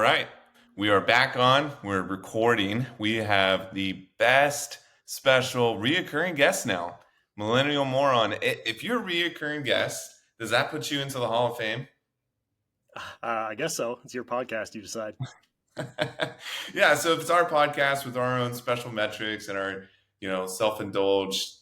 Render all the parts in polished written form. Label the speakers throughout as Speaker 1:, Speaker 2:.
Speaker 1: right. We are back on. We're recording. We have the best special reoccurring guest now, Millennial Moron. If you're a reoccurring guest, does that put you into the Hall of Fame?
Speaker 2: I guess so. It's your podcast. You decide.
Speaker 1: Yeah, so if it's our podcast with our own special metrics and our, self-indulged,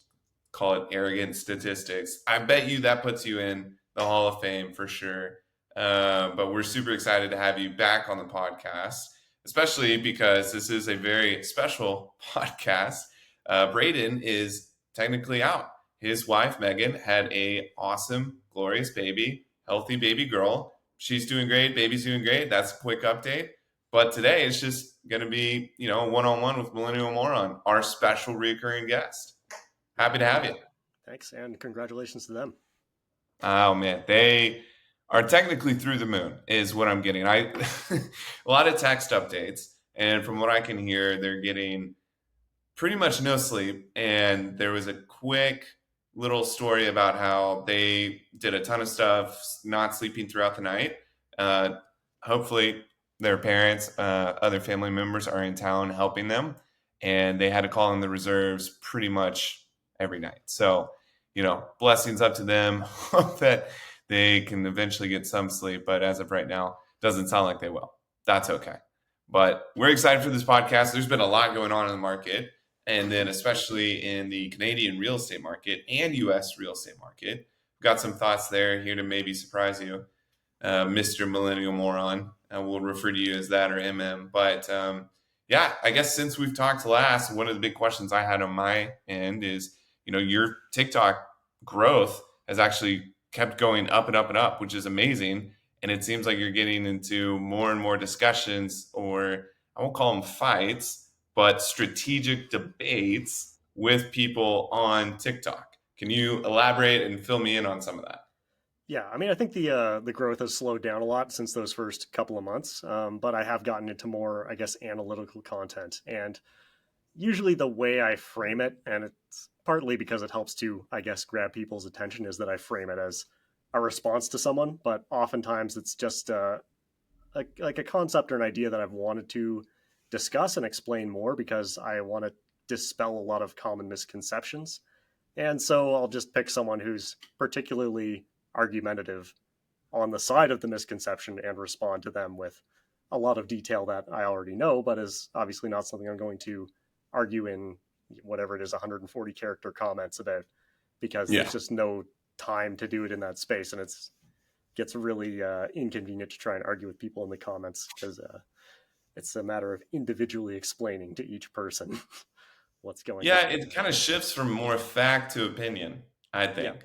Speaker 1: call it arrogant statistics, I bet you that puts you in the Hall of Fame for sure. But we're super excited to have you back on the podcast, especially because this is a very special podcast. Braden is technically out. His wife, Megan, had a awesome, glorious baby, healthy baby girl. She's doing great. Baby's doing great. That's a quick update. But today it's just going to be, a one-on-one with Millennial Moron, our special recurring guest. Happy to have you.
Speaker 2: Thanks, and congratulations to them.
Speaker 1: Oh man, they are technically through the moon, is what I'm getting. A lot of text updates, and from what I can hear, they're getting pretty much no sleep. And there was a quick little story about how they did a ton of stuff, not sleeping throughout the night. Hopefully, their parents, other family members are in town helping them, and they had to call in the reserves pretty much every night. So, blessings up to them. Hope that they can eventually get some sleep, but as of right now, doesn't sound like they will. That's okay. But we're excited for this podcast. There's been a lot going on in the market, and then especially in the Canadian real estate market and U.S. real estate market. We've got some thoughts there here to maybe surprise you, Mr. Millennial Moron. We'll refer to you as that or MM. But yeah, I guess since we've talked last, one of the big questions I had on my end is, your TikTok growth has actually kept going up and up and up, which is amazing. And it seems like you're getting into more and more discussions, or I won't call them fights, but strategic debates with people on TikTok. Can you elaborate and fill me in on some of that?
Speaker 2: Yeah, I mean, I think the growth has slowed down a lot since those first couple of months, but I have gotten into more, I guess, analytical content. And usually the way I frame it, and it's partly because it helps to, I guess, grab people's attention, is that I frame it as a response to someone. But oftentimes it's just like a concept or an idea that I've wanted to discuss and explain more because I want to dispel a lot of common misconceptions. And so I'll just pick someone who's particularly argumentative on the side of the misconception and respond to them with a lot of detail that I already know, but is obviously not something I'm going to argue in whatever it is, 140 character comments about, because there's just no time to do it in that space. And it's gets really inconvenient to try and argue with people in the comments because it's a matter of individually explaining to each person what's going on.
Speaker 1: Yeah, it kind of shifts from more fact to opinion, I think,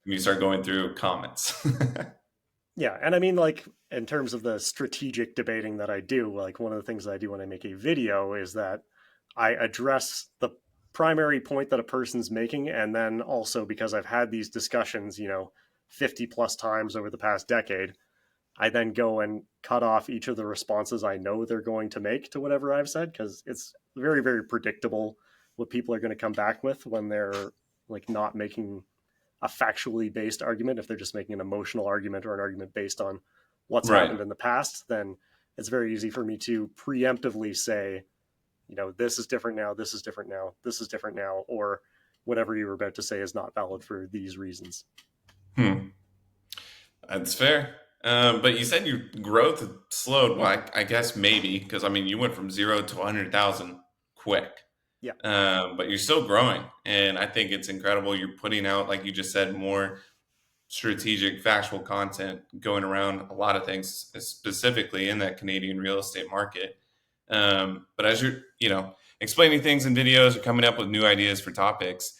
Speaker 1: when you start going through comments.
Speaker 2: Yeah, and I mean, like, in terms of the strategic debating that I do, like, one of the things that I do when I make a video is that I address the primary point that a person's making, and then also, because I've had these discussions, 50 plus times over the past decade, I then go and cut off each of the responses I know they're going to make to whatever I've said, because it's very, very predictable what people are going to come back with when they're, like, not making a factually based argument. If they're just making an emotional argument or an argument based on what's happened in the past, then it's very easy for me to preemptively say, this is different now, this is different now, this is different now, or whatever you were about to say is not valid for these reasons.
Speaker 1: That's fair. But you said your growth slowed. Well, I guess maybe, because you went from 0 to 100,000 quick.
Speaker 2: Yeah.
Speaker 1: But you're still growing. And I think it's incredible. You're putting out, like you just said, more strategic, factual content going around a lot of things, specifically in that Canadian real estate market. But as you're, explaining things in videos or coming up with new ideas for topics,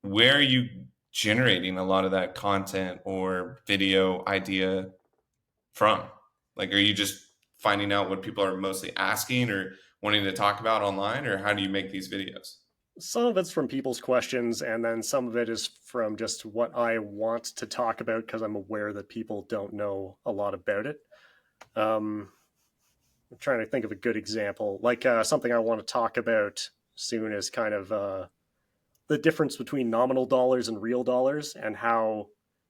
Speaker 1: where are you generating a lot of that content or video idea from? Like, are you just finding out what people are mostly asking or wanting to talk about online, or how do you make these videos?
Speaker 2: Some of it's from people's questions, and then some of it is from just what I want to talk about because I'm aware that people don't know a lot about it. I'm trying to think of a good example. Like something I want to talk about soon is kind of the difference between nominal dollars and real dollars, and how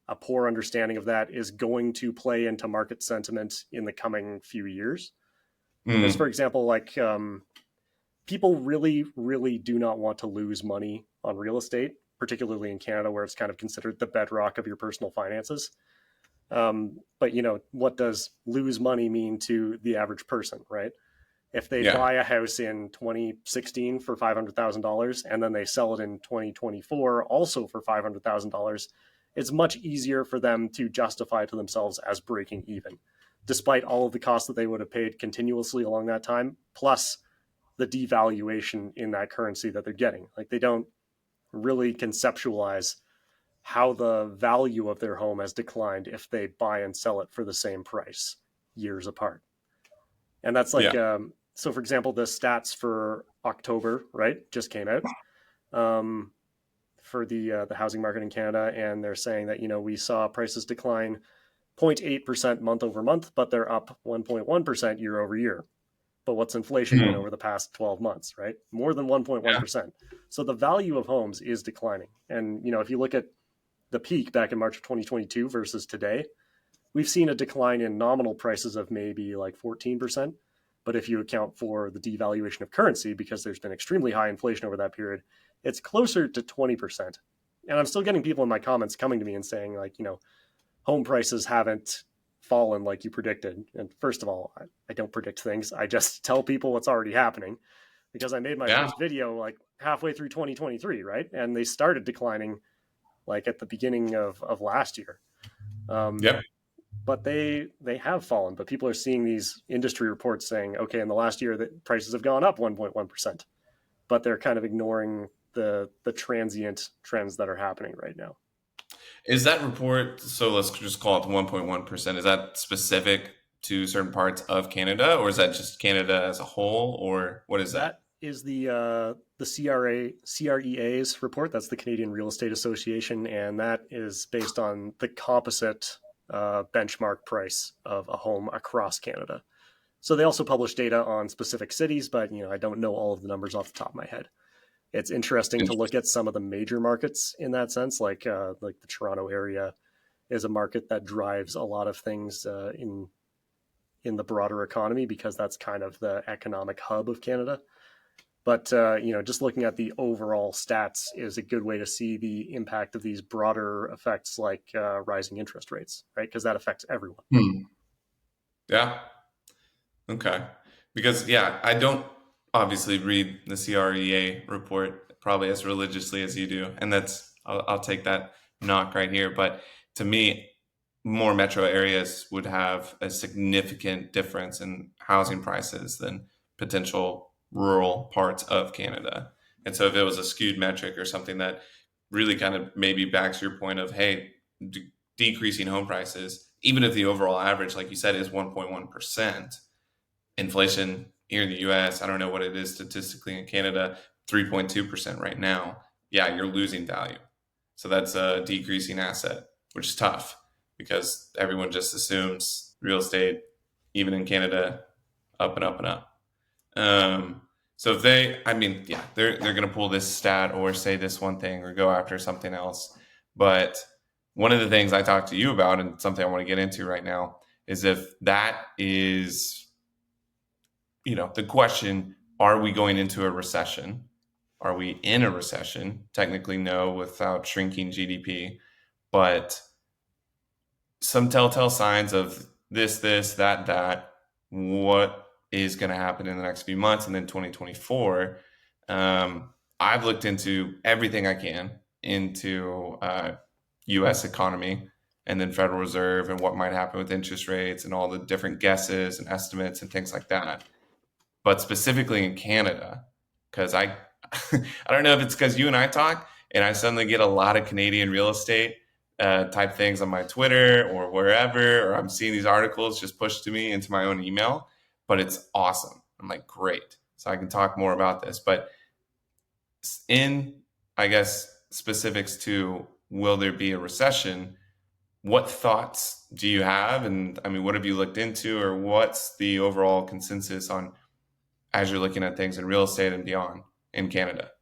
Speaker 2: a poor understanding of that is going to play into market sentiment in the coming few years. Because,
Speaker 1: Mm.
Speaker 2: for example, like people really, really do not want to lose money on real estate, particularly in Canada, where it's kind of considered the bedrock of your personal finances. But what does lose money mean to the average person, right? If they
Speaker 1: Yeah.
Speaker 2: buy a house in 2016 for $500,000 and then they sell it in 2024 also for $500,000, it's much easier for them to justify to themselves as breaking even, despite all of the costs that they would have paid continuously along that time, plus the devaluation in that currency that they're getting. Like they don't really conceptualize how the value of their home has declined if they buy and sell it for the same price years apart. And that's like,
Speaker 1: Yeah.
Speaker 2: so for example, the stats for October, right, just came out um, for the housing market in Canada, and they're saying that we saw prices decline 0.8% month over month, but they're up 1.1% year over year. But what's inflation been
Speaker 1: Hmm.
Speaker 2: over the past 12 months, right? More than
Speaker 1: Yeah.
Speaker 2: 1.1%. So the value of homes is declining. And if you look at the peak back in March of 2022 versus today, we've seen a decline in nominal prices of maybe like 14%. But if you account for the devaluation of currency, because there's been extremely high inflation over that period, it's closer to 20%. And I'm still getting people in my comments coming to me and saying, like, home prices haven't fallen like you predicted. And first of all, I don't predict things. I just tell people what's already happening because I made my
Speaker 1: Yeah.
Speaker 2: first video like halfway through 2023, right? And they started declining like at the beginning of last year. Um,
Speaker 1: Yep.
Speaker 2: but they have fallen. But people are seeing these industry reports saying, okay, in the last year, that prices have gone up 1.1%. But they're kind of ignoring the transient trends that are happening right now.
Speaker 1: Is that report, so let's just call it the 1.1%, is that specific to certain parts of Canada, or is that just Canada as a whole, or what is that?
Speaker 2: That is the CREA's report. That's the Canadian Real Estate Association, and that is based on the composite benchmark price of a home across Canada. So they also publish data on specific cities, but I don't know all of the numbers off the top of my head. It's interesting to look
Speaker 1: Interesting.
Speaker 2: at some of the major markets in that sense, like the Toronto area is a market that drives a lot of things in the broader economy because that's kind of the economic hub of Canada. But just looking at the overall stats is a good way to see the impact of these broader effects like rising interest rates, right? Because that affects everyone.
Speaker 1: Hmm. Yeah. Okay. Because, yeah, I don't obviously read the CREA report probably as religiously as you do. And I'll take that knock right here. But to me, more metro areas would have a significant difference in housing prices than potential rural parts of Canada. And so if it was a skewed metric or something that really kind of maybe backs your point of, hey, decreasing home prices, even if the overall average, like you said, is 1.1%, inflation here in the US, I don't know what it is statistically in Canada, 3.2% right now. Yeah, you're losing value. So that's a decreasing asset, which is tough because everyone just assumes real estate, even in Canada, up and up and up. Um, so if I mean, yeah, they're going to pull this stat or say this one thing or go after something else. But one of the things I talked to you about and something I want to get into right now is if that is the question, are we going into a recession? Are we in a recession? Technically, no, without shrinking GDP, but some telltale signs of this, that, what is going to happen in the next few months, and then 2024. I've looked into everything I can into U.S. economy and then Federal Reserve and what might happen with interest rates and all the different guesses and estimates and things like that, but specifically in Canada, because I don't know if it's because you and I talk, and I suddenly get a lot of Canadian real estate type things on my Twitter or wherever, or I'm seeing these articles just pushed to me into my own email. But it's awesome. I'm like, great, so I can talk more about this. But in, I guess, specifics to will there be a recession? What thoughts do you have? And I mean, what have you looked into, or what's the overall consensus on as you're looking at things in real estate and beyond in Canada?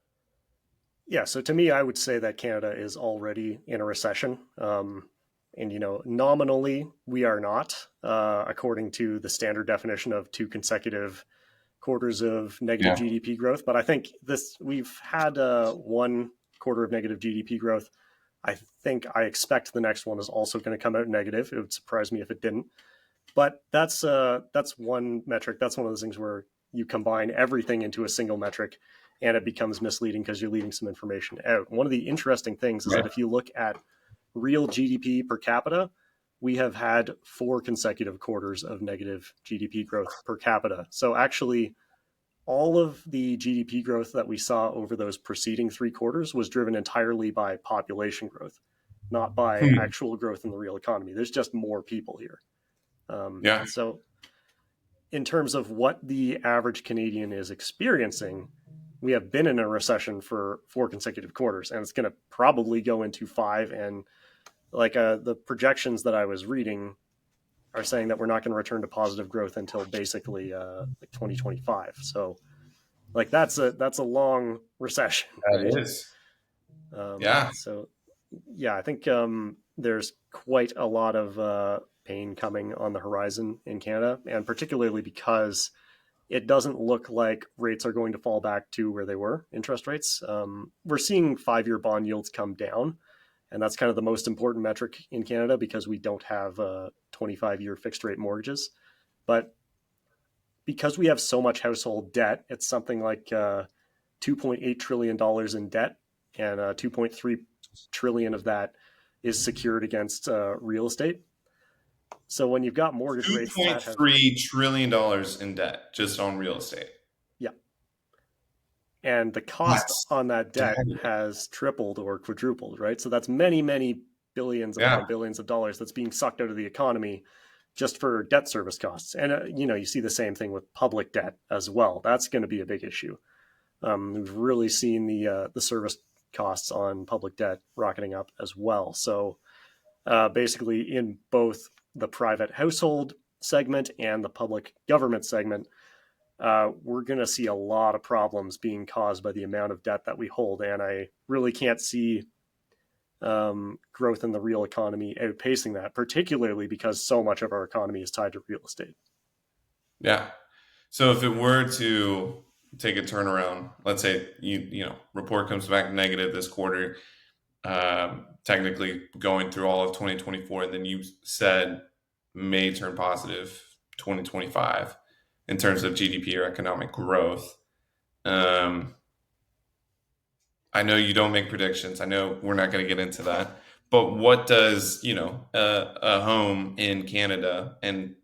Speaker 2: Yeah, so to me, I would say that Canada is already in a recession. And, nominally, we are not, according to the standard definition of 2 consecutive quarters of negative
Speaker 1: Yeah.
Speaker 2: GDP growth. But I think we've had 1 quarter of negative GDP growth. I expect the next one is also going to come out negative. It would surprise me if it didn't. But that's one metric. That's one of those things where you combine everything into a single metric, and it becomes misleading because you're leaving some information out. One of the interesting things is
Speaker 1: Right.
Speaker 2: that if you look at real GDP per capita, we have had 4 consecutive quarters of negative GDP growth per capita. So actually, all of the GDP growth that we saw over those preceding 3 quarters was driven entirely by population growth, not by
Speaker 1: Hmm.
Speaker 2: actual growth in the real economy. There's just more people here.
Speaker 1: Yeah.
Speaker 2: So, in terms of what the average Canadian is experiencing, we have been in a recession for 4 consecutive quarters, and it's going to probably go into five. And the projections that I was reading are saying that we're not going to return to positive growth until basically 2025. So that's a long recession, right?
Speaker 1: That is. Yeah.
Speaker 2: So yeah, I think there's quite a lot of pain coming on the horizon in Canada, and particularly because it doesn't look like rates are going to fall back to where they were, interest rates. We're seeing 5-year bond yields come down, and that's kind of the most important metric in Canada because we don't have 25-year fixed rate mortgages. But because we have so much household debt, it's something like $2.8 trillion in debt, and 2.3 trillion of that is secured against real estate. So when you've got mortgage rates that have,
Speaker 1: $2.3 trillion in debt just on real estate.
Speaker 2: yeah, and the cost
Speaker 1: That's
Speaker 2: on that debt
Speaker 1: staggering.
Speaker 2: has tripled or quadrupled, right? So that's many, many billions
Speaker 1: Yeah.
Speaker 2: upon billions of dollars that's being sucked out of the economy just for debt service costs. And, you see the same thing with public debt as well. That's going to be a big issue. We've really seen the service costs on public debt rocketing up as well. So basically, in both the private household segment and the public government segment, we're going to see a lot of problems being caused by the amount of debt that we hold. And I really can't see growth in the real economy outpacing that, particularly because so much of our economy is tied to real estate.
Speaker 1: Yeah. So if it were to take a turnaround, let's say report comes back negative this quarter, technically going through all of 2024, and then you said may turn positive 2025 in terms of GDP or economic growth. I know you don't make predictions. I know we're not going to get into that. But what does, a home in Canada, and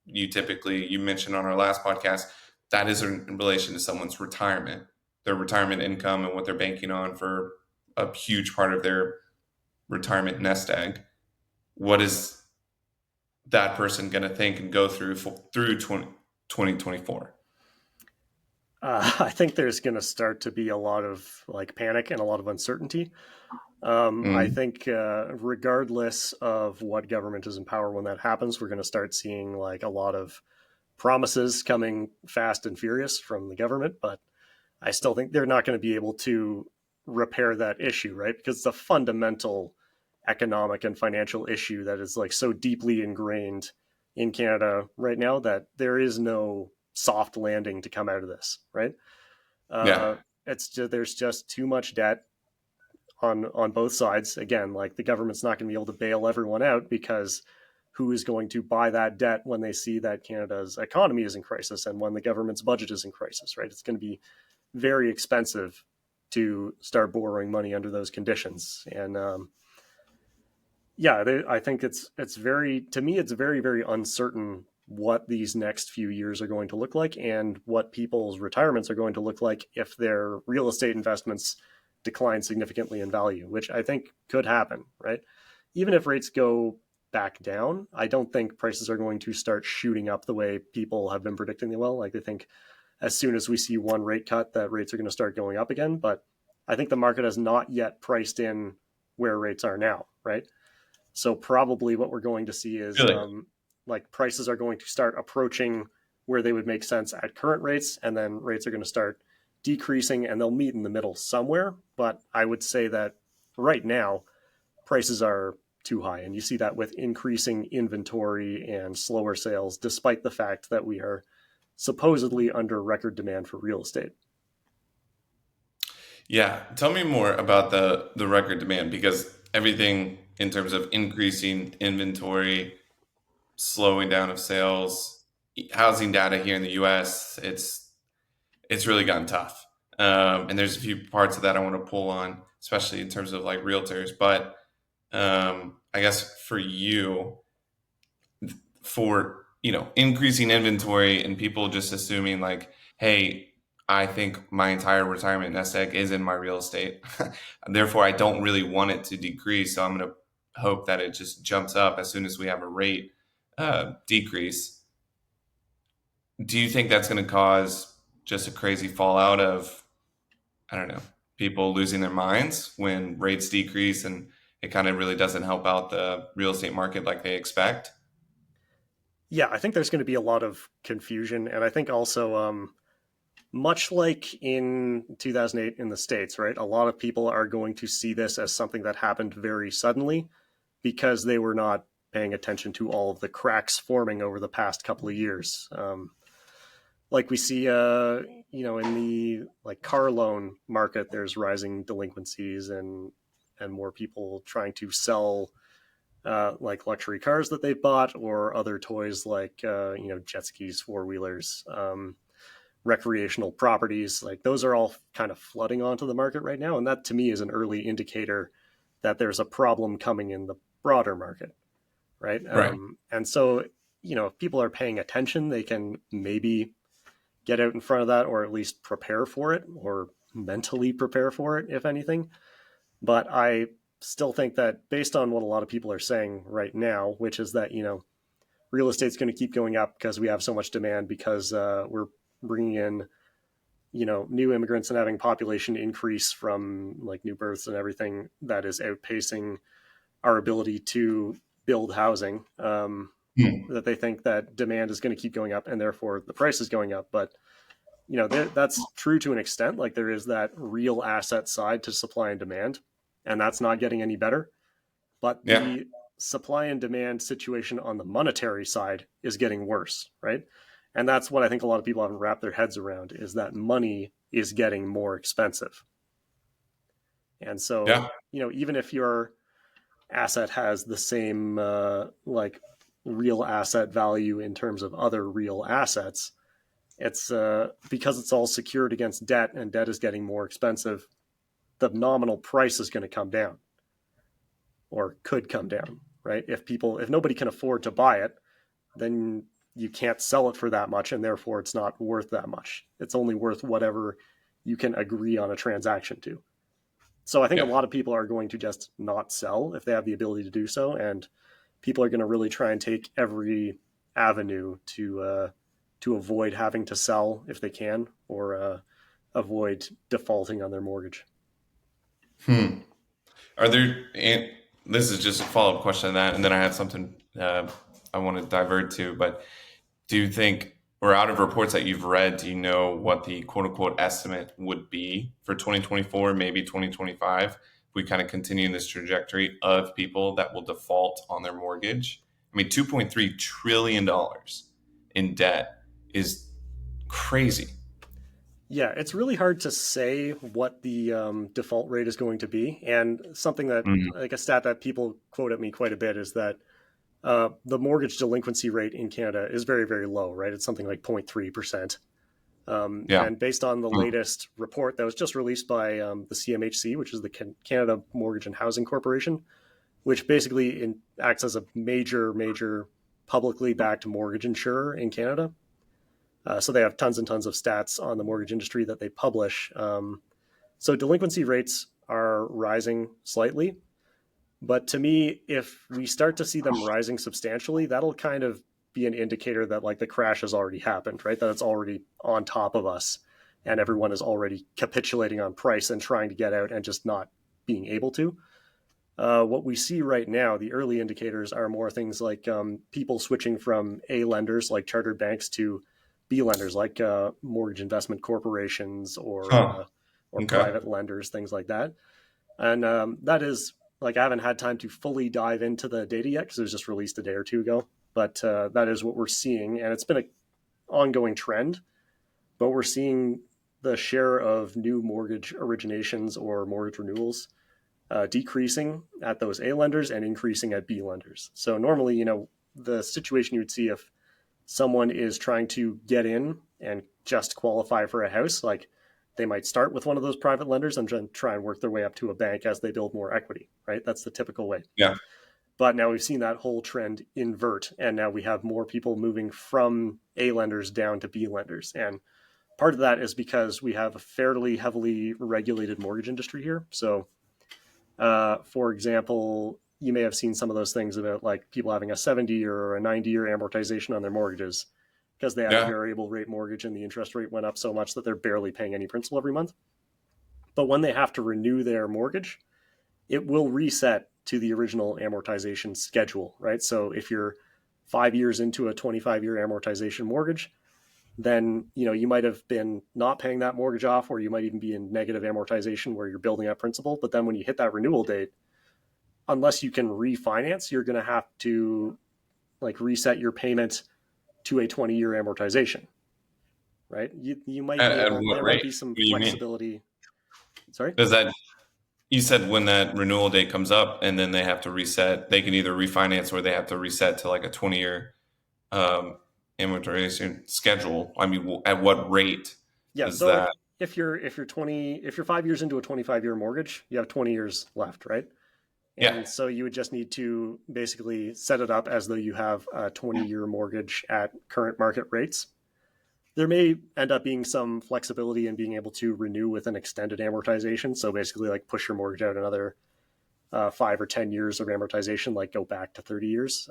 Speaker 1: you mentioned on our last podcast, that is in relation to someone's retirement, their retirement income and what they're banking on for a huge part of their retirement nest egg. What is that person going to think and go through 2024?
Speaker 2: I think there's going to start to be a lot of panic and a lot of uncertainty. I
Speaker 1: Mm.
Speaker 2: think regardless of what government is in power when that happens, we're going to start seeing a lot of promises coming fast and furious from the government. But I still think they're not going to be able to repair that issue, right? Because it's a fundamental economic and financial issue that is so deeply ingrained in Canada right now that there is no soft landing to come out of this, right?
Speaker 1: Yeah.
Speaker 2: There's just too much debt on both sides. Again, the government's not going to be able to bail everyone out because who is going to buy that debt when they see that Canada's economy is in crisis and when the government's budget is in crisis, right? It's going to be very expensive to start borrowing money under those conditions. And I think it's very very uncertain what these next few years are going to look like and what people's retirements are going to look like if their real estate investments decline significantly in value, which I think could happen, right? Even if rates go back down, I don't think prices are going to start shooting up the way people have been predicting they will. They think as soon as we see one rate cut, that rates are going to start going up again. But I think the market has not yet priced in where rates are now, right? So probably what we're going to see is
Speaker 1: Really?
Speaker 2: prices are going to start approaching where they would make sense at current rates, and then rates are going to start decreasing, and they'll meet in the middle somewhere. But I would say that right now, prices are too high. And you see that with increasing inventory and slower sales, despite the fact that we are supposedly under record demand for real estate.
Speaker 1: Yeah, tell me more about the record demand, because everything in terms of increasing inventory, slowing down of sales, housing data here in the U.S. It's really gotten tough, and there's a few parts of that I want to pull on, especially in terms of like realtors. But I guess for you, for increasing inventory and people just assuming like, hey, I think my entire retirement nest egg is in my real estate, therefore I don't really want it to decrease, so I'm going to hope that it just jumps up as soon as we have a rate decrease. Do you think that's going to cause just a crazy fallout of, I don't know, people losing their minds when rates decrease, and it kind of really doesn't help out the real estate market like they expect?
Speaker 2: Yeah, I think there's going to be a lot of confusion. And I think also, much like in 2008 in the States, right? A lot of people are going to see this as something that happened very suddenly because they were not paying attention to all of the cracks forming over the past couple of years. Like we see, in the like car loan market, there's rising delinquencies and more people trying to sell like luxury cars that they've bought or other toys like jet skis, four wheelers, recreational properties. Like those are all kind of flooding onto the market right now, and that to me is an early indicator that there's a problem coming in the broader market, right?
Speaker 1: Right.
Speaker 2: And so if people are paying attention, they can maybe get out in front of that, or at least prepare for it, or mentally prepare for it, if anything. But I still think that based on what a lot of people are saying right now, which is that, real estate's going to keep going up because we have so much demand, because we're bringing in, new immigrants and having population increase from like new births and everything that is outpacing our ability to build housing.
Speaker 1: Hmm.
Speaker 2: That they think that demand is going to keep going up and therefore the price is going up. But that's true to an extent. Like there is that real asset side to supply and demand, and that's not getting any better. But
Speaker 1: Yeah.
Speaker 2: the supply and demand situation on the monetary side is getting worse, right? And that's what I think a lot of people haven't wrapped their heads around, is that money is getting more expensive. And so,
Speaker 1: Yeah.
Speaker 2: even if your asset has the same like real asset value in terms of other real assets, it's because it's all secured against debt and debt is getting more expensive, the nominal price is going to come down, or could come down, right? If nobody can afford to buy it, then you can't sell it for that much, and therefore it's not worth that much. It's only worth whatever you can agree on a transaction to. So I think a
Speaker 1: Yeah.
Speaker 2: lot of people are going to just not sell if they have the ability to do so, and people are going to really try and take every avenue to avoid having to sell if they can, or avoid defaulting on their mortgage.
Speaker 1: Hmm. Are there, and this is just a follow up question on that, and then I have something I want to divert to, but do you think, or out of reports that you've read, do you know what the quote unquote estimate would be for 2024, maybe 2025? If we kind of continue in this trajectory of people that will default on their mortgage. I mean, $2.3 trillion in debt is crazy.
Speaker 2: Yeah, it's really hard to say what the default rate is going to be. And something that,
Speaker 1: Mhm.
Speaker 2: like a stat that people quote at me quite a bit, is that the mortgage delinquency rate in Canada is very, very low, right? It's something like 0.3%.
Speaker 1: Yeah.
Speaker 2: And based on the
Speaker 1: Mm.
Speaker 2: latest report that was just released by the CMHC, which is the Canada Mortgage and Housing Corporation, which basically acts as a major, major publicly backed mortgage insurer in Canada. So they have tons and tons of stats on the mortgage industry that they publish. So delinquency rates are rising slightly. But to me, if we start to see them rising substantially, that'll kind of be an indicator that like the crash has already happened, right? That it's already on top of us and everyone is already capitulating on price and trying to get out and just not being able to. What we see right now, the early indicators are more things like people switching from A lenders like chartered banks to B lenders like mortgage investment corporations,
Speaker 1: Huh.
Speaker 2: or
Speaker 1: Okay.
Speaker 2: private lenders, things like that. And that is like I haven't had time to fully dive into the data yet because it was just released a day or two ago. But that is what we're seeing, and it's been an ongoing trend. But we're seeing the share of new mortgage originations or mortgage renewals decreasing at those A lenders and increasing at B lenders. So normally, the situation you would see if someone is trying to get in and just qualify for a house, like they might start with one of those private lenders and then try and work their way up to a bank as they build more equity, right? That's the typical way.
Speaker 1: Yeah.
Speaker 2: But now we've seen that whole trend invert, and now we have more people moving from A lenders down to B lenders. And part of that is because we have a fairly heavily regulated mortgage industry here. So, for example, you may have seen some of those things about like people having a 70 or a 90-year amortization on their mortgages because they had a variable rate mortgage and the interest rate went up so much that they're barely paying any principal every month. But when they have to renew their mortgage, it will reset to the original amortization schedule, right? So if you're 5 years into a 25-year amortization mortgage, then you might have been not paying that mortgage off, or you might even be in negative amortization where you're building up principal. But then when you hit that renewal date, unless you can refinance, you're going to have to like reset your payment to a 20-year amortization, right? You might be
Speaker 1: At
Speaker 2: able,
Speaker 1: what
Speaker 2: there might
Speaker 1: rate?
Speaker 2: be some
Speaker 1: What do you mean?
Speaker 2: flexibility. Sorry?
Speaker 1: Does that You said when that renewal date comes up and then they have to reset, they can either refinance or they have to reset to like a 20-year um, amortization schedule. I mean, at what rate
Speaker 2: Yeah.
Speaker 1: is
Speaker 2: So
Speaker 1: that?
Speaker 2: if you're 5 years into a 25-year mortgage, you have 20 years left, right?
Speaker 1: Yeah.
Speaker 2: And so you would just need to basically set it up as though you have a 20-year mortgage at current market rates. There may end up being some flexibility in being able to renew with an extended amortization. So basically like push your mortgage out another 5 or 10 years of amortization, like go back to 30 years.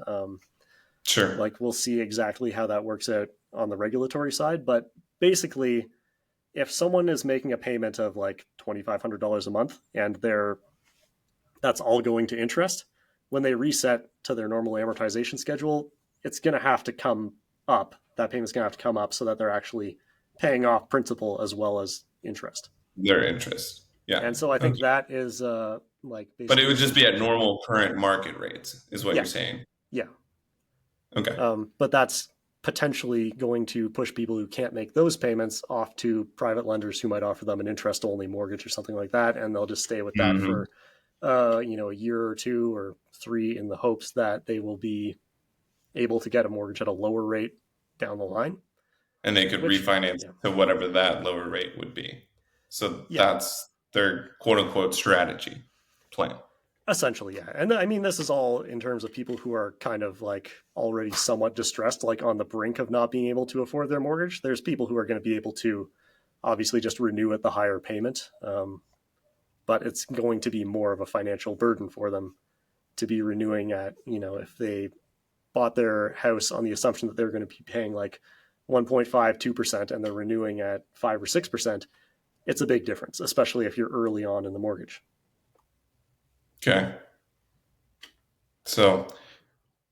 Speaker 1: Sure.
Speaker 2: Like we'll see exactly how that works out on the regulatory side. But basically, if someone is making a payment of like $2,500 a month and that's all going to interest, when they reset to their normal amortization schedule, it's going to have to come up. That payment's going to have to come up so that they're actually paying off principal as well as interest.
Speaker 1: Their interest. Yeah.
Speaker 2: And so I think
Speaker 1: Okay.
Speaker 2: that is like
Speaker 1: But it
Speaker 2: basically a
Speaker 1: would just be at
Speaker 2: situation.
Speaker 1: normal current market rates, is what
Speaker 2: Yeah,
Speaker 1: you're saying.
Speaker 2: yeah.
Speaker 1: Okay.
Speaker 2: But that's potentially going to push people who can't make those payments off to private lenders who might offer them an interest-only mortgage or something like that, and they'll just stay with that
Speaker 1: Hmm.
Speaker 2: for a year or 2 or 3 in the hopes that they will be able to get a mortgage at a lower rate down the line.
Speaker 1: And they could
Speaker 2: Which,
Speaker 1: refinance
Speaker 2: yeah,
Speaker 1: to whatever that lower rate would be. So
Speaker 2: yeah,
Speaker 1: that's their quote unquote strategy plan.
Speaker 2: essentially, yeah. And I mean, this is all in terms of people who are kind of like already somewhat distressed, like on the brink of not being able to afford their mortgage. There's people who are going to be able to obviously just renew at the higher payment, but it's going to be more of a financial burden for them to be renewing at, if they bought their house on the assumption that they're going to be paying like 1.52% and they're renewing at 5 or 6%, it's a big difference, especially if you're early on in the mortgage.
Speaker 1: Okay. So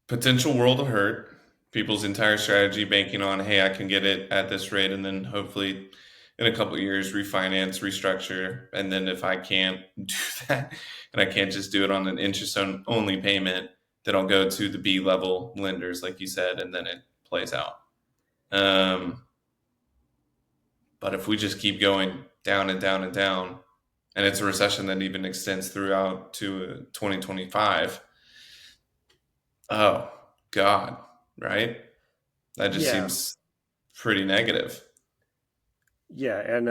Speaker 1: potential world of hurt. People's entire strategy banking on, hey, I can get it at this rate, and then hopefully in a couple of years refinance, restructure, and then if I can't do that, and I can't just do it on an interest only payment, then I'll go to the B level lenders, like you said, and then it plays out. Um, but if we just keep going down and down and down, and it's a recession that even extends throughout to 2025. Oh God, right? That just
Speaker 2: Yeah.
Speaker 1: seems pretty negative.
Speaker 2: Yeah. And,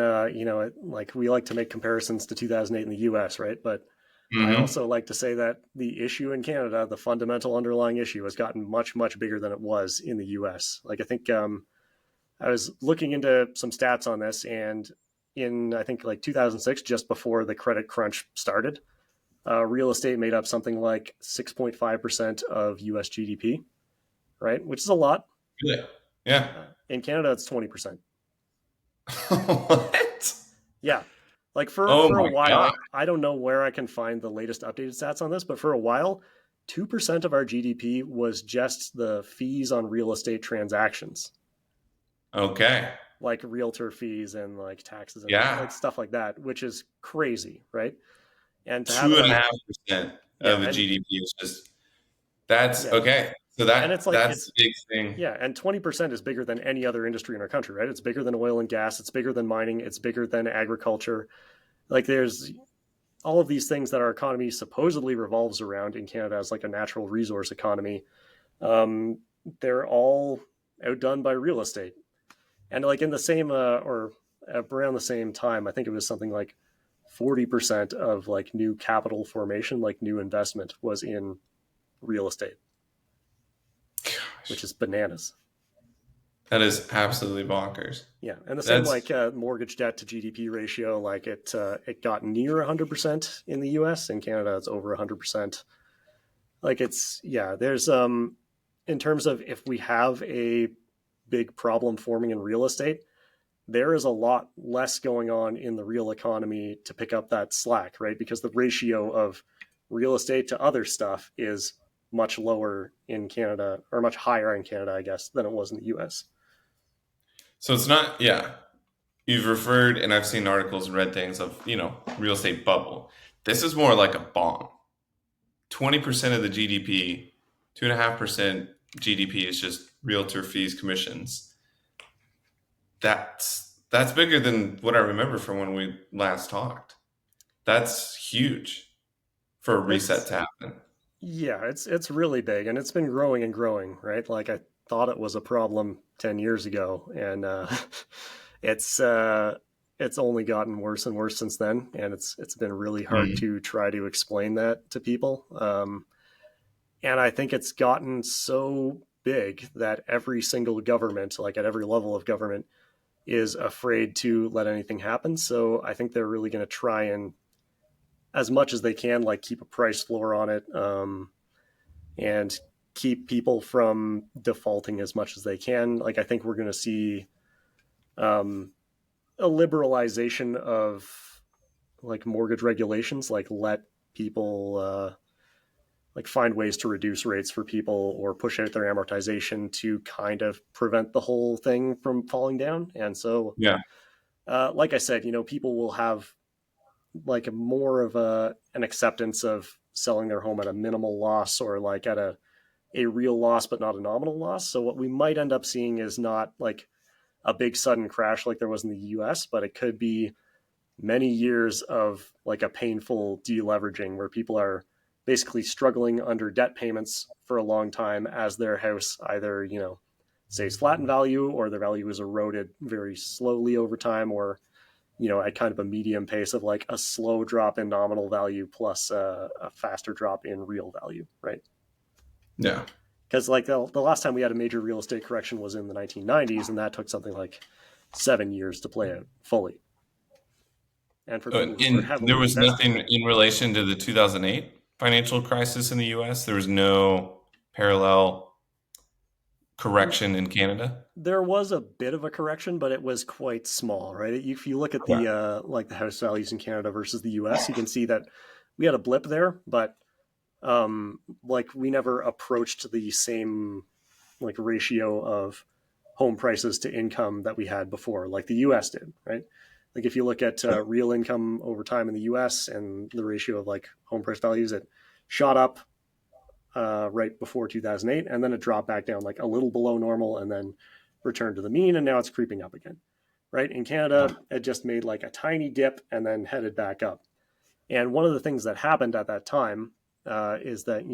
Speaker 2: like we like to make comparisons to 2008 in the US, right? But I
Speaker 1: Hmm.
Speaker 2: also like to say that the issue in Canada, the fundamental underlying issue, has gotten much, much bigger than it was in the US. Like, I think I was looking into some stats on this, and in, I think, like 2006, just before the credit crunch started, real estate made up something like 6.5% of US GDP, right? Which is a lot.
Speaker 1: Yeah. Yeah.
Speaker 2: In Canada, it's 20%.
Speaker 1: What?
Speaker 2: Yeah. Like
Speaker 1: Oh
Speaker 2: for a
Speaker 1: my God.
Speaker 2: while, I don't know where I can find the latest updated stats on this, but for a while, 2% of our GDP was just the fees on real estate transactions,
Speaker 1: Okay.
Speaker 2: like realtor fees and like taxes and
Speaker 1: Yeah.
Speaker 2: like stuff like that, which is crazy, right? And to have
Speaker 1: Two
Speaker 2: it
Speaker 1: and a
Speaker 2: at
Speaker 1: half percent
Speaker 2: Yeah,
Speaker 1: of a
Speaker 2: and
Speaker 1: GDP. It's just that's
Speaker 2: yeah,
Speaker 1: okay. So
Speaker 2: and
Speaker 1: that's the big thing.
Speaker 2: yeah, and 20% is bigger than any other industry in our country, right? It's bigger than oil and gas, it's bigger than mining, it's bigger than agriculture. Like there's all of these things that our economy supposedly revolves around in Canada as like a natural resource economy. Um, they're all outdone by real estate. And like in the same or around the same time, I think it was something like 40% of like new capital formation, like new investment was in real estate, which
Speaker 1: Gosh,
Speaker 2: is bananas.
Speaker 1: that is absolutely bonkers.
Speaker 2: Yeah, and the same
Speaker 1: That's
Speaker 2: like mortgage debt to GDP ratio, like it got near 100% in the U.S. In Canada, it's over 100%. Like it's yeah, there's in terms of if we have a big problem forming in real estate, there is a lot less going on in the real economy to pick up that slack, right? Because the ratio of real estate to other stuff is much lower in Canada, or much higher in Canada, I guess, than it was in the US.
Speaker 1: so it's not, yeah. You've referred, and I've seen articles and read things of, real estate bubble. This is more like a bomb. 20% of the GDP, 2.5% GDP is just realtor fees, commissions. That's bigger than what I remember from when we last talked. That's huge for a reset
Speaker 2: It's
Speaker 1: to happen.
Speaker 2: yeah, it's really big and it's been growing and growing, right? Like I thought it was a problem 10 years ago and it's uh it's only gotten worse and worse since then and it's been really hard
Speaker 1: Mm.
Speaker 2: to try to explain that to people. And I think it's gotten so big that every single government, like at every level of government, is afraid to let anything happen. So I think they're really going to try and, as much as they can, like keep a price floor on it, and keep people from defaulting as much as they can. Like I think we're going to see um, a liberalization of like mortgage regulations, like let people like find ways to reduce rates for people or push out their amortization to kind of prevent the whole thing from falling down. And so,
Speaker 1: Yeah.
Speaker 2: like I said, people will have like more of an acceptance of selling their home at a minimal loss or like at a real loss, but not a nominal loss. So what we might end up seeing is not like a big sudden crash like there was in the US, but it could be many years of like a painful deleveraging where people are basically struggling under debt payments for a long time as their house either, stays flat in value or their value is eroded very slowly over time or, at kind of a medium pace of like a slow drop in nominal value plus a faster drop in real value, right?
Speaker 1: Yeah.
Speaker 2: Because like the last time we had a major real estate correction was in the 1990s, and that took something like 7 years to play out fully. And for people who were
Speaker 1: And there
Speaker 2: heavily
Speaker 1: was
Speaker 2: invested,
Speaker 1: nothing in relation to the 2008 financial crisis in the US. There was no parallel correction in Canada.
Speaker 2: there was a bit of a correction, but it was quite small, right? If you look at
Speaker 1: Okay.
Speaker 2: the like the house values in Canada versus the U.S., you can see that we had a blip there, but like we never approached the same like ratio of home prices to income that we had before, like the U.S. did, right? Like if you look at real income over time in the U.S. and the ratio of like home price values, it shot up right before 2008, and then it dropped back down like a little below normal, and then returned to the mean, and now it's creeping up again. Right in Canada, it just made like a tiny dip and then headed back up. And one of the things that happened at that time is that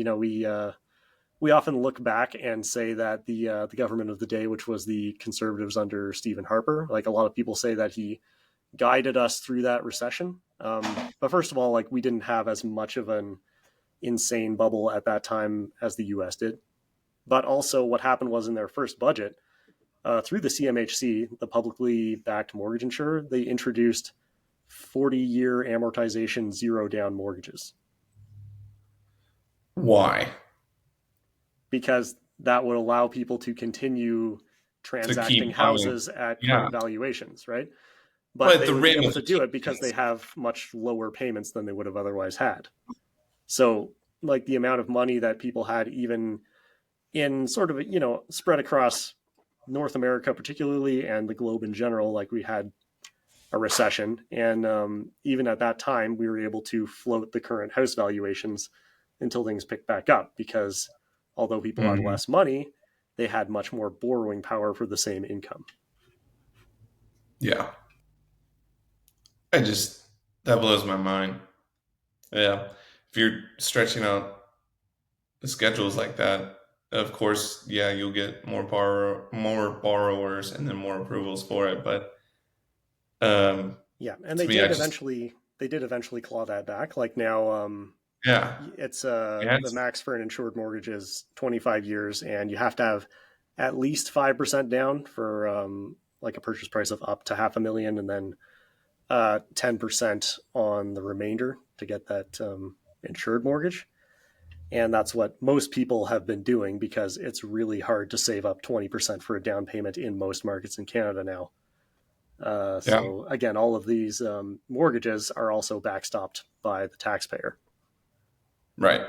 Speaker 2: we often look back and say that the government of the day, which was the Conservatives under Stephen Harper, like a lot of people say that he guided us through that recession. But first of all, like we didn't have as much of an insane bubble at that time as the U.S. did. But also, what happened was in their first budget, through the CMHC, the publicly backed mortgage insurer, they introduced 40-year amortization zero down mortgages
Speaker 1: Why?
Speaker 2: because that would allow people to continue
Speaker 1: To
Speaker 2: transacting
Speaker 1: keep buying.
Speaker 2: houses at
Speaker 1: Yeah.
Speaker 2: current valuations, right? But
Speaker 1: But
Speaker 2: they
Speaker 1: the
Speaker 2: would be able to do it because they
Speaker 1: ramifications.
Speaker 2: have much lower payments than they would have otherwise had. So, like the amount of money that people had, even in sort of, spread across North America, particularly, and the globe in general, like we had a recession. And even at that time, we were able to float the current house valuations until things picked back up, because although people had
Speaker 1: Mhm.
Speaker 2: less money, they had much more borrowing power for the same income.
Speaker 1: Yeah. I just, that blows my mind. Yeah. If you're stretching out the schedules like that, of course, yeah, you'll get more borrowers and then more approvals for it. But
Speaker 2: Yeah, and
Speaker 1: to me, I just,
Speaker 2: they did eventually claw that back. Like now,
Speaker 1: yeah,
Speaker 2: it's
Speaker 1: yeah,
Speaker 2: the max for an insured mortgage is 25 years, and you have to have at least 5% down for like a purchase price of up to 500,000, and then 10% on the remainder to get that insured mortgage. And that's what most people have been doing, because it's really hard to save up 20% for a down payment in most markets in Canada now.
Speaker 1: yeah,
Speaker 2: So again, all of these mortgages are also backstopped by the taxpayer.
Speaker 1: right.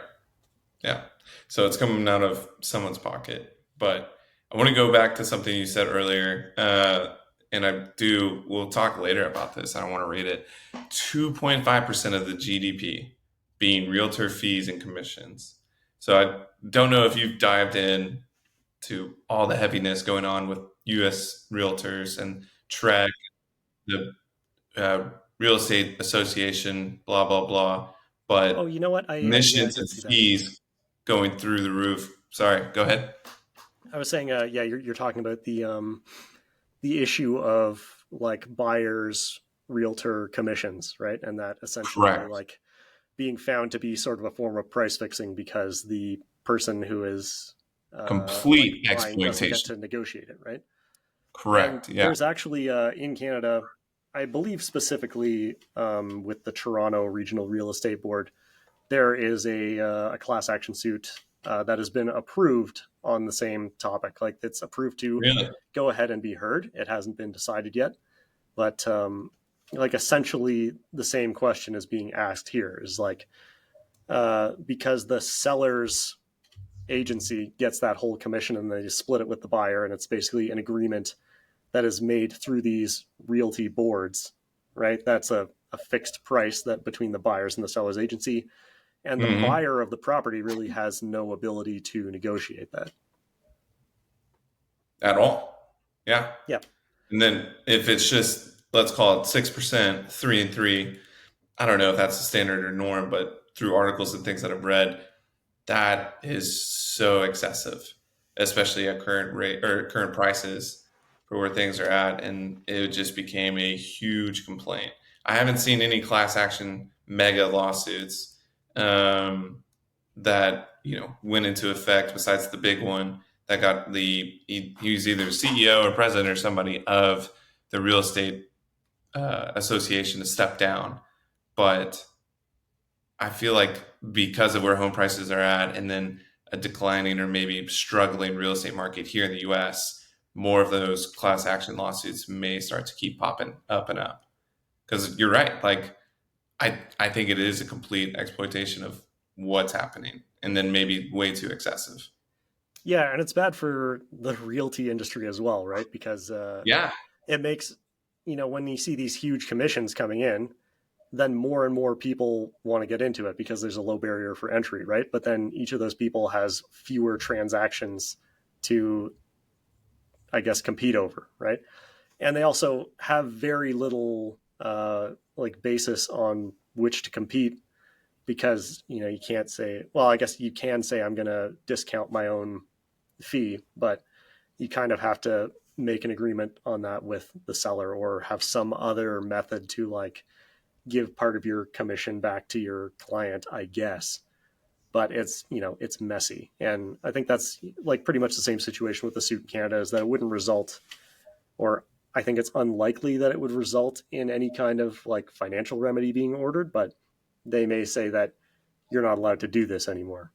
Speaker 1: Yeah. So it's coming out of someone's pocket. But I want to go back to something you said earlier. And we'll talk later about this. I don't want to read it. 2.5% of the GDP being realtor fees and commissions. So I don't know if you've dived in to all the heaviness going on with US realtors and TREC, the real estate association, blah, blah, blah.
Speaker 2: Oh,
Speaker 1: But
Speaker 2: you know what? I
Speaker 1: commissions
Speaker 2: did
Speaker 1: and
Speaker 2: see that.
Speaker 1: fees going through the roof. Sorry, go ahead.
Speaker 2: I was saying, yeah, you're talking about the issue of like buyers realtor commissions, right? And that essentially
Speaker 1: Correct.
Speaker 2: like being found to be sort of a form of price fixing, because the person who is like
Speaker 1: Complete
Speaker 2: buying doesn't get
Speaker 1: exploitation.
Speaker 2: to negotiate it, right? And
Speaker 1: Correct. Yeah.
Speaker 2: there's actually in Canada, I believe specifically with the Toronto Regional Real Estate Board, there is a class action suit that has been approved on the same topic. Like, it's approved to
Speaker 1: Really.
Speaker 2: go ahead and be heard. It hasn't been decided yet, but like essentially the same question is being asked here. Is like because the seller's agency gets that whole commission and they split it with the buyer, and it's basically an agreement that is made through these realty boards, right? That's a fixed price that between the buyers and the seller's agency, and the
Speaker 1: Hmm.
Speaker 2: buyer of the property really has no ability to negotiate that.
Speaker 1: At all. Yeah.
Speaker 2: Yeah.
Speaker 1: And then if it's just, let's call it 6%, 3 and 3, I don't know if that's the standard or norm, but through articles and things that I've read, that is so excessive, especially at current rate or current prices for where things are at. And it just became a huge complaint. I haven't seen any class action mega lawsuits that went into effect besides the big one that got he was either CEO or president or somebody of the real estate association to step down. But I feel like because of where home prices are at, and then a declining or maybe struggling real estate market here in the US, more of those class action lawsuits may start to keep popping up and up. Because you're right. Like, I think it is a complete exploitation of what's happening, and then maybe way too excessive.
Speaker 2: Yeah, and it's bad for the realty industry as well, right? Because
Speaker 1: Yeah.
Speaker 2: it makes, when you see these huge commissions coming in, then more and more people want to get into it because there's a low barrier for entry, right? But then each of those people has fewer transactions to, I guess, compete over, right? And they also have very little like basis on which to compete, because you can't say, well, I guess you can say I'm going to discount my own fee, but you kind of have to make an agreement on that with the seller, or have some other method to like give part of your commission back to your client, I guess. But it's messy, and I think that's like pretty much the same situation with the suit in Canada, is that it wouldn't result, or I think it's unlikely that it would result in any kind of like financial remedy being ordered, but they may say that you're not allowed to do this anymore.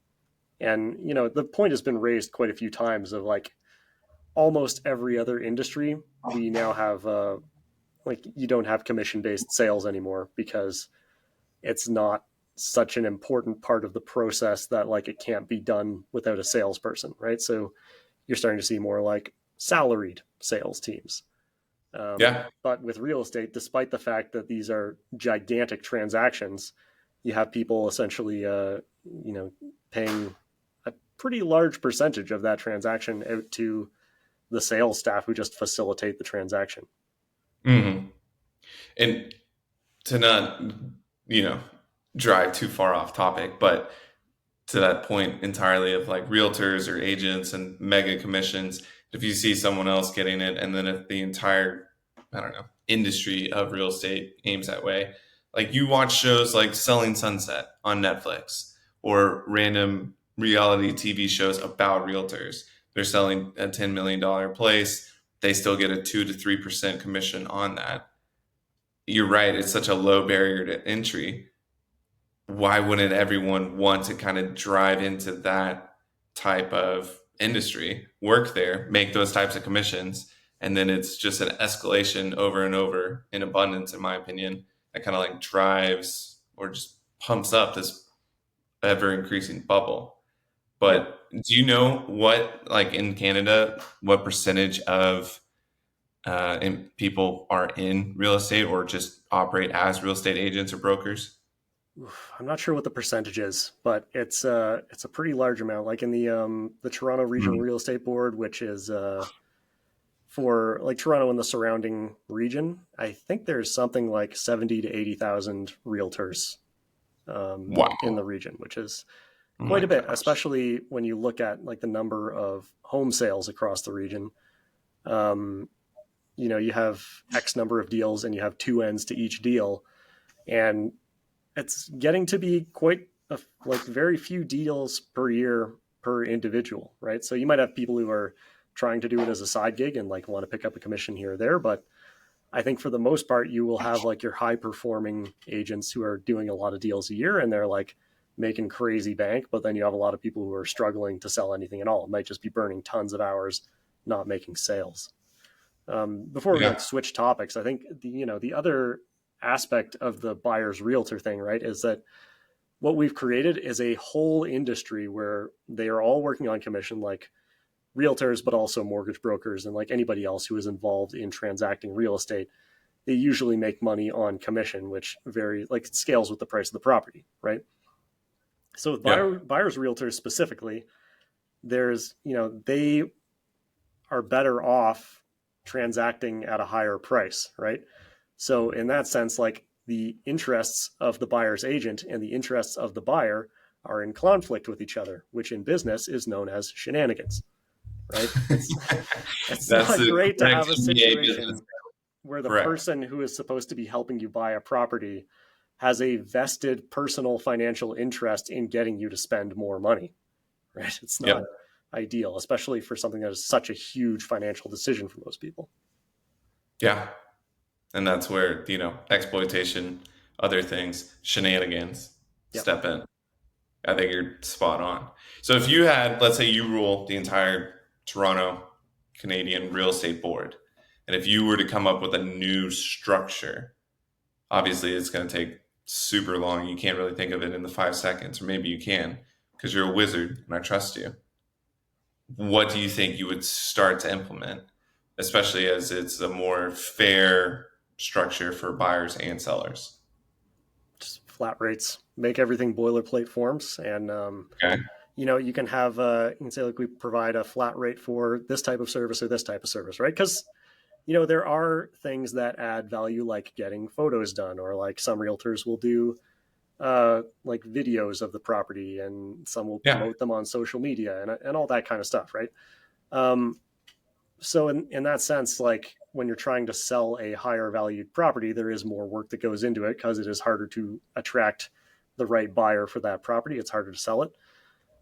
Speaker 2: And the point has been raised quite a few times of like almost every other industry, we now have like you don't have commission based sales anymore, because it's not such an important part of the process that like it can't be done without a salesperson, right? So you're starting to see more like salaried sales teams.
Speaker 1: Yeah.
Speaker 2: But with real estate, despite the fact that these are gigantic transactions, you have people essentially, paying a pretty large percentage of that transaction out to the sales staff who just facilitate the transaction.
Speaker 1: Mm-hmm. And to not, you know, drive too far off topic, but to that point entirely of like realtors or agents and mega commissions, if you see someone else getting it, and then if the entire, I don't know, industry of real estate aims that way, like you watch shows like Selling Sunset on Netflix or random reality TV shows about realtors. They're selling a $10 million place. They still get a 2 to 3% commission on that. You're right. It's such a low barrier to entry. Why wouldn't everyone want to kind of drive into that type of industry, work there, make those types of commissions? And then it's just an escalation over and over in abundance, in my opinion, that kind of like drives or just pumps up this ever increasing bubble.
Speaker 2: Yeah.
Speaker 1: But do you know what, like in Canada, what percentage of people are in real estate or just operate as real estate agents or brokers?
Speaker 2: I'm not sure what the percentage is, but it's a pretty large amount. Like in the Toronto Regional
Speaker 1: Mhm.
Speaker 2: Real Estate Board, which is for like Toronto and the surrounding region, I think there's something like 70 to 80,000 realtors in
Speaker 1: Wow.
Speaker 2: the region, which is
Speaker 1: Oh
Speaker 2: quite
Speaker 1: my
Speaker 2: a bit,
Speaker 1: gosh.
Speaker 2: especially when you look at like the number of home sales across the region. Um, you have X number of deals and you have two ends to each deal. And it's getting to be quite like very few deals per year per individual, right? So you might have people who are trying to do it as a side gig and like want to pick up a commission here or there, but I think for the most part you will have like your high performing agents who are doing a lot of deals a year and they're like making crazy bank, but then you have a lot of people who are struggling to sell anything at all. It might just be burning tons of hours not making sales. Before we like
Speaker 1: Yeah.
Speaker 2: switch topics, I think the other aspect of the buyer's realtor thing, right, is that what we've created is a whole industry where they are all working on commission, like realtors, but also mortgage brokers and like anybody else who is involved in transacting real estate. They usually make money on commission, which very like scales with the price of the property, right? So with
Speaker 1: Yeah.
Speaker 2: buyers realtors specifically, there's they are better off transacting at a higher price, right? So in that sense, like the interests of the buyer's agent and the interests of the buyer are in conflict with each other, which in business is known as shenanigans, right? It's
Speaker 1: That's
Speaker 2: not
Speaker 1: the
Speaker 2: great to
Speaker 1: correct
Speaker 2: have a
Speaker 1: GA business.
Speaker 2: situation where the
Speaker 1: Correct.
Speaker 2: person who is supposed to be helping you buy a property has a vested personal financial interest in getting you to spend more money, right? It's not
Speaker 1: Yep.
Speaker 2: ideal, especially for something that is such a huge financial decision for most people.
Speaker 1: Yeah. And that's where, exploitation, other things, shenanigans
Speaker 2: Yep.
Speaker 1: step in. I think you're spot on. So if you had, let's say you rule the entire Toronto Canadian real estate board, and if you were to come up with a new structure, obviously it's going to take super long. You can't really think of it in the 5 seconds, or maybe you can because you're a wizard and I trust you. What do you think you would start to implement, especially as it's a more fair structure for buyers and sellers?
Speaker 2: Just flat rates, make everything boilerplate forms, and
Speaker 1: Okay.
Speaker 2: you can have you can say like we provide a flat rate for this type of service or this type of service, right? Because there are things that add value, like getting photos done, or like some realtors will do like videos of the property, and some will
Speaker 1: Yeah.
Speaker 2: promote them on social media and all that kind of stuff, right? Um, so in that sense, like when you're trying to sell a higher valued property, there is more work that goes into it because it is harder to attract the right buyer for that property. It's harder to sell it.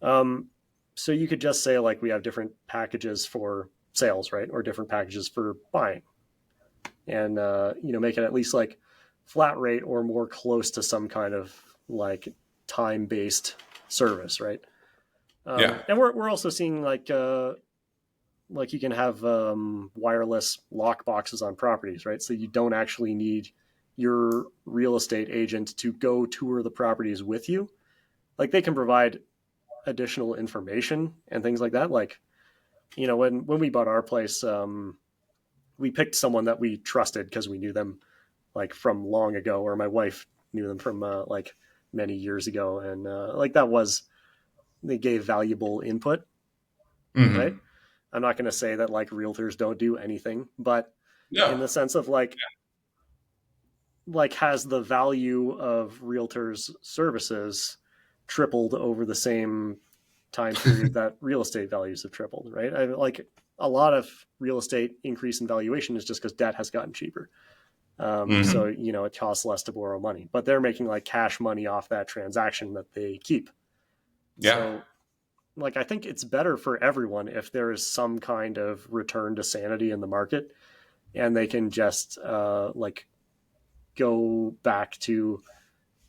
Speaker 2: Um, so you could just say like we have different packages for sales, right, or different packages for buying, and make it at least like flat rate or more close to some kind of like time based service, right?
Speaker 1: Yeah.
Speaker 2: And we're also seeing like you can have wireless lock boxes on properties, right? So you don't actually need your real estate agent to go tour the properties with you. Like they can provide additional information and things like that. Like when we bought our place, we picked someone that we trusted because we knew them like from long ago, or my wife knew them from like many years ago, and like that was they gave valuable input, right?
Speaker 1: Hmm.
Speaker 2: I'm not going to say that like realtors don't do anything, but in
Speaker 1: No.
Speaker 2: the sense of like has the value of realtors services tripled over the same time period that real estate values have tripled, right? Like a lot of real estate increase in valuation is just because debt has gotten cheaper. So,
Speaker 1: Hmm.
Speaker 2: you know, it costs less to borrow money, but they're making like cash money off that transaction that they keep.
Speaker 1: Yeah.
Speaker 2: So, like, I think it's better for everyone if there is some kind of return to sanity in the market and they can just like go back to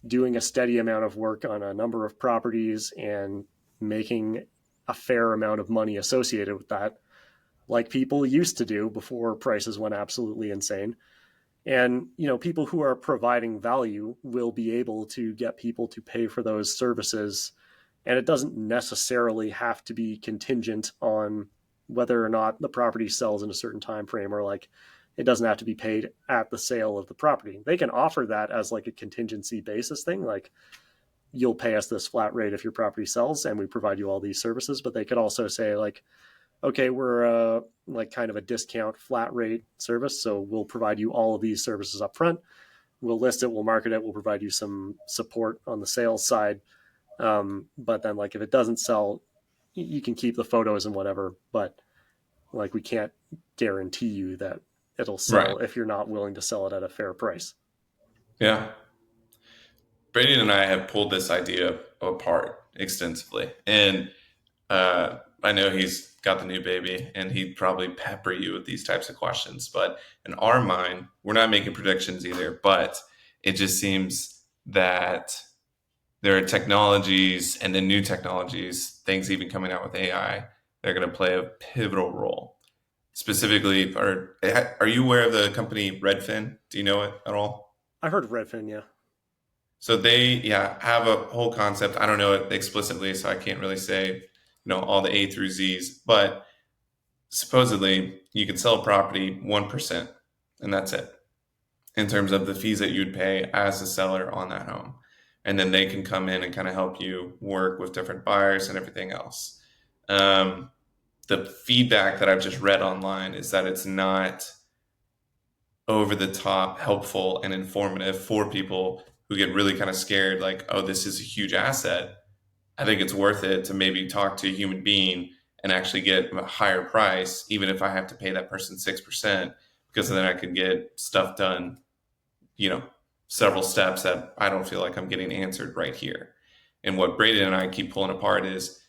Speaker 2: doing a steady amount of work on a number of properties and making a fair amount of money associated with that, like people used to do before prices went absolutely insane. And you know, people who are providing value will be able to get people to pay for those services, and it doesn't necessarily have to be contingent on whether or not the property sells in a certain time frame, or like it doesn't have to be paid at the sale of the property. They can offer that as like a contingency basis thing, like you'll pay us this flat rate if your property sells and we provide you all these services. But they could also say like, okay, we're like kind of a discount flat rate service, so we'll provide you all of these services up front. We'll list it, we'll market it, we'll provide you some support on the sales side. But then like if it doesn't sell, you can keep the photos and whatever, but like we can't guarantee you that it'll
Speaker 1: Right.
Speaker 2: sell if you're not willing to sell it at a fair price.
Speaker 1: Yeah. Brandon and I have pulled this idea apart extensively. And I know he's got the new baby and he'd probably pepper you with these types of questions. But in our mind, we're not making predictions either. But it just seems that there are technologies and then new technologies, things even coming out with AI, they're going to play a pivotal role. Specifically, are you aware of the company Redfin? Do you know it at all?
Speaker 2: I heard of Redfin, yeah.
Speaker 1: So they, yeah, have a whole concept. I don't know it explicitly, so I can't really say, all the A through Z's. But supposedly, you can sell a property 1%, and that's it in terms of the fees that you'd pay as a seller on that home. And then they can come in and kind of help you work with different buyers and everything else. Um, the feedback that I've just read online is that it's not over the top helpful and informative for people who get really kind of scared, like, oh, this is a huge asset. I think it's worth it to maybe talk to a human being and actually get a higher price, even if I have to pay that person 6%, because then I can get stuff done, you know, several steps that I don't feel like I'm getting answered right here. And what Braden and I keep pulling apart is,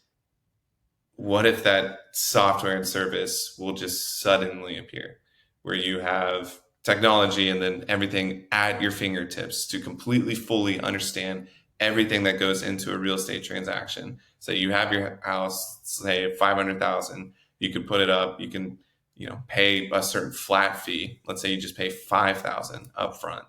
Speaker 1: what if that software and service will just suddenly appear where you have technology and then everything at your fingertips to completely fully understand everything that goes into a real estate transaction. So you have your house, say 500,000, you can put it up, you can, pay a certain flat fee. Let's say you just pay 5,000 up front,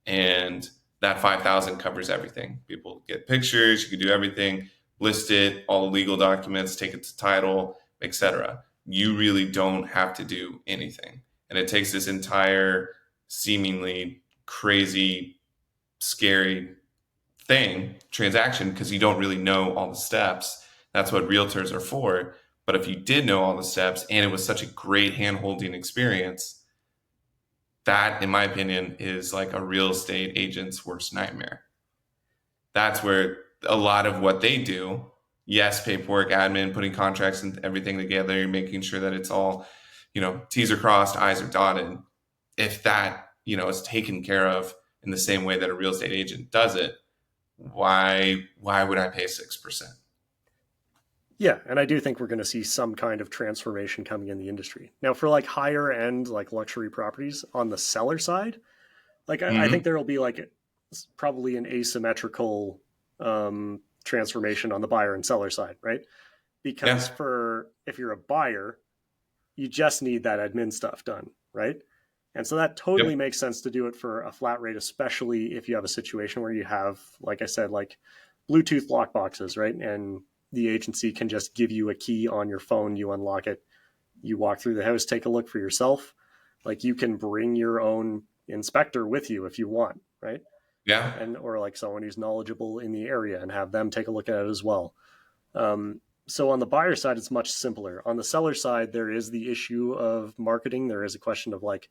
Speaker 1: and that 5,000 covers everything. People get pictures, you can do everything, list it, all the legal documents, take it to title, etc. You really don't have to do anything. And it takes this entire seemingly crazy, scary transaction, because you don't really know all the steps. That's what realtors are for. But if you did know all the steps and it was such a great hand-holding experience, that, in my opinion, is like a real estate agent's worst nightmare. That's where a lot of what they do, yes, paperwork, admin, putting contracts and everything together, making sure that it's all, T's are crossed, I's are dotted. If that, is taken care of in the same way that a real estate agent does it, why would I pay 6%?
Speaker 2: Yeah, and I do think we're going to see some kind of transformation coming in the industry. Now, for like higher end, like luxury properties on the seller side, like I think
Speaker 1: Mm-hmm.
Speaker 2: there will be like probably an asymmetrical transformation on the buyer and seller side, right? Because
Speaker 1: Yeah.
Speaker 2: for if you're a buyer, you just need that admin stuff done, right? And so that totally
Speaker 1: Yep.
Speaker 2: makes sense to do it for a flat rate, especially if you have a situation where you have, like I said, like Bluetooth lock boxes, right? And the agency can just give you a key on your phone, you unlock it, you walk through the house, take a look for yourself. Like you can bring your own inspector with you if you want, right?
Speaker 1: Yeah.
Speaker 2: And or like someone who's knowledgeable in the area and have them take a look at it as well. So on the buyer side, it's much simpler. On the seller side, there is the issue of marketing. There is a question of like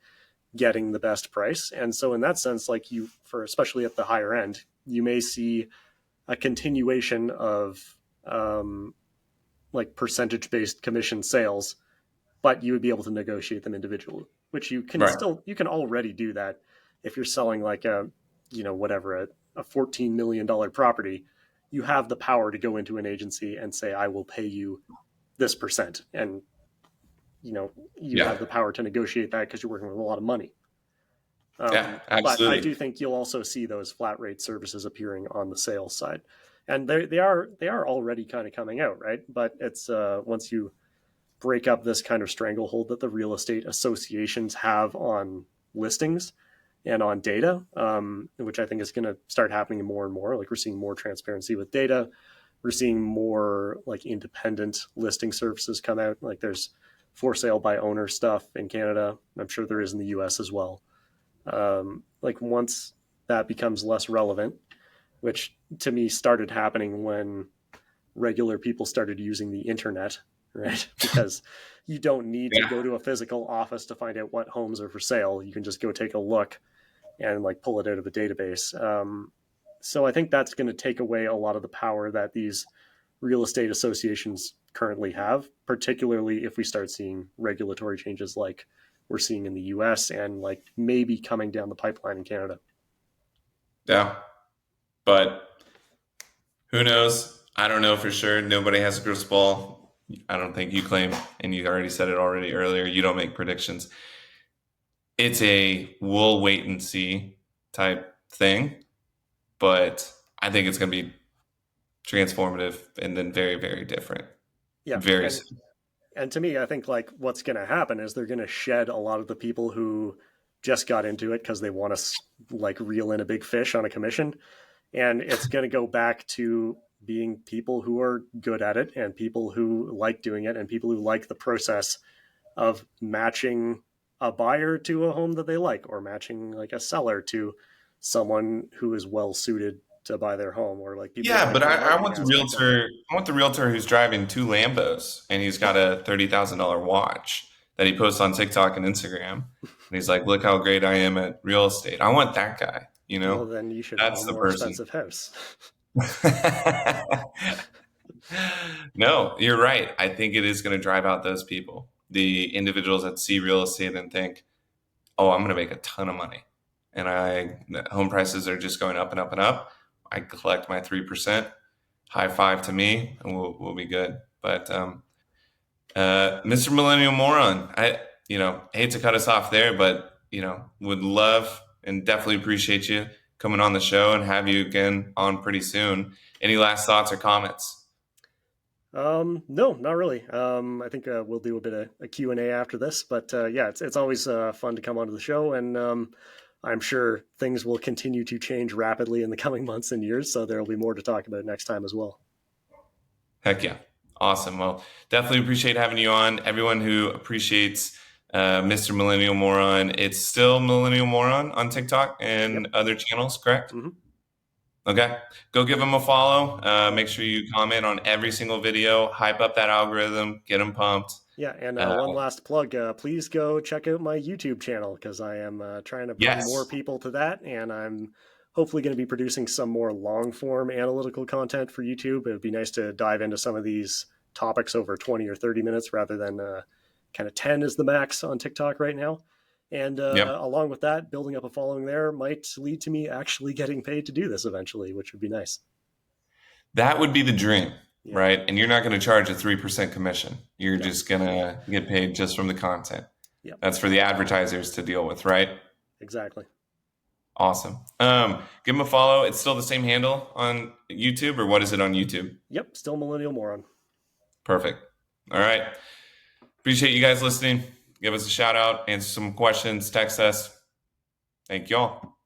Speaker 2: getting the best price. And so in that sense, like you, for especially at the higher end, you may see a continuation of like percentage based commission sales, but you would be able to negotiate them individually, which
Speaker 1: Right.
Speaker 2: you can already do that if you're selling like a, whatever, a $14 million property. You have the power to go into an agency and say, I will pay you this percent. And, you
Speaker 1: Yeah.
Speaker 2: have the power to negotiate that because you're working with a lot of money.
Speaker 1: Yeah,
Speaker 2: But I
Speaker 1: absolutely.
Speaker 2: do think you'll also see those flat rate services appearing on the sales side, and they are already kind of coming out, right? But it's once you break up this kind of stranglehold that the real estate associations have on listings and on data, which I think is going to start happening more and more. Like we're seeing more transparency with data. We're seeing more like independent listing services come out. Like there's for sale by owner stuff in Canada. I'm sure there is in the US as well. Like once that becomes less relevant, which to me started happening when regular people started using the internet, right? Because you don't need to
Speaker 1: Yeah.
Speaker 2: go to a physical office to find out what homes are for sale. You can just go take a look and like pull it out of a database. So I think that's going to take away a lot of the power that these real estate associations currently have, particularly if we start seeing regulatory changes like we're seeing in the US and like maybe coming down the pipeline in Canada.
Speaker 1: Yeah. But who knows? I don't know for sure. Nobody has a crystal ball. I don't think you claim, and you already said it already earlier, you don't make predictions. It's a we'll wait and see type thing, but I think it's going to be transformative and then very, very different.
Speaker 2: Yeah.
Speaker 1: Very
Speaker 2: And
Speaker 1: soon.
Speaker 2: and to me, I think like what's going to happen is they're going to shed a lot of the people who just got into it because they want to like reel in a big fish on a commission, and it's going to go back to being people who are good at it and people who like doing it and people who like the process of matching a buyer to a home that they like or matching like a seller to someone who is well suited to buy their home or like people who
Speaker 1: Yeah,
Speaker 2: like
Speaker 1: but
Speaker 2: the
Speaker 1: I
Speaker 2: marketing
Speaker 1: want the
Speaker 2: aspect of it.
Speaker 1: realtor. I want the realtor who's driving two Lambos and he's got a $30,000 watch that he posts on TikTok and Instagram. And he's like, "Look how great I am at real estate." I want that guy. You
Speaker 2: Well,
Speaker 1: know,
Speaker 2: then you should have a
Speaker 1: that's the
Speaker 2: more
Speaker 1: person.
Speaker 2: expensive house.
Speaker 1: No, you're right. I think it is going to drive out those people, the individuals that see real estate and think, "Oh, I'm going to make a ton of money," and home prices are just going up and up and up. I collect my 3%. High five to me, and we'll be good. But Mr. Millennial Moron, I hate to cut us off there, but would love and definitely appreciate you coming on the show and have you again on pretty soon. Any last thoughts or comments?
Speaker 2: No, not really. I think we'll do a bit of a Q&A after this, but yeah, it's always fun to come onto the show, and I'm sure things will continue to change rapidly in the coming months and years, so there will be more to talk about next time as well.
Speaker 1: Heck yeah. Awesome. Well, definitely appreciate having you on. Everyone who appreciates Mr. Millennial Moron, it's still Millennial Moron on TikTok
Speaker 2: Yep.
Speaker 1: and other channels, correct?
Speaker 2: Mm-hmm.
Speaker 1: Okay. Go give them a follow. Make sure you comment on every single video, hype up that algorithm, get them pumped.
Speaker 2: Yeah, and
Speaker 1: Uh,
Speaker 2: one last plug. Please go check out my YouTube channel because I am trying to bring more
Speaker 1: yes.
Speaker 2: people to that, and I'm hopefully going to be producing some more long form analytical content for YouTube. It would be nice to dive into some of these topics over 20 or 30 minutes rather than kind of 10 is the max on TikTok right now. And
Speaker 1: Yep.
Speaker 2: along with that, building up a following there might lead to me actually getting paid to do this eventually, which would be nice.
Speaker 1: That would be the dream,
Speaker 2: Yeah.
Speaker 1: right? And you're not going to charge a 3% commission. You're
Speaker 2: No.
Speaker 1: just going to get paid just from the content.
Speaker 2: Yeah.
Speaker 1: That's for the advertisers to deal with, right?
Speaker 2: Exactly.
Speaker 1: Awesome. Give them a follow. It's still the same handle on YouTube, or what is it on YouTube?
Speaker 2: Yep. Still Millennial Moron.
Speaker 1: Perfect. All right. Appreciate you guys listening. Give us a shout out, answer some questions, text us. Thank y'all.